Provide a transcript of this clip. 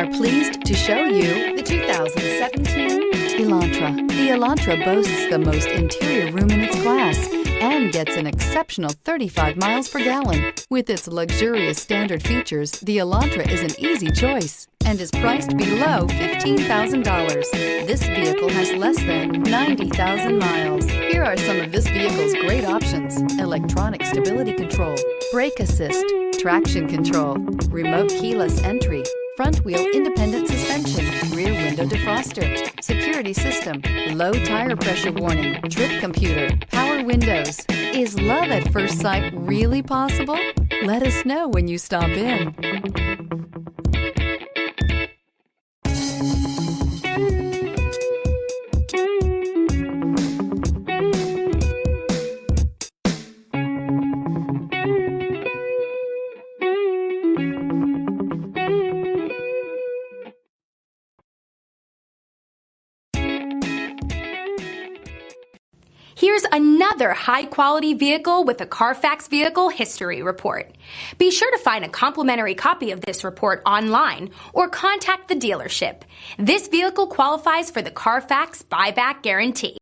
are pleased to show you the 2017 Elantra. The Elantra boasts the most interior room in its class and gets an exceptional 35 miles per gallon. With its luxurious standard features, the Elantra is an easy choice and is priced below $15,000. This vehicle has less than 90,000 miles. Here are some of this vehicle's great options: electronic stability control, brake assist, traction control, remote keyless entry, front wheel independent suspension, rear window defroster, security system, low tire pressure warning, trip computer, power windows. Is love at first sight really possible? Let us know when you stop in. Here's another high-quality vehicle with a Carfax Vehicle History Report. Be sure to find a complimentary copy of this report online or contact the dealership. This vehicle qualifies for the Carfax Buyback Guarantee.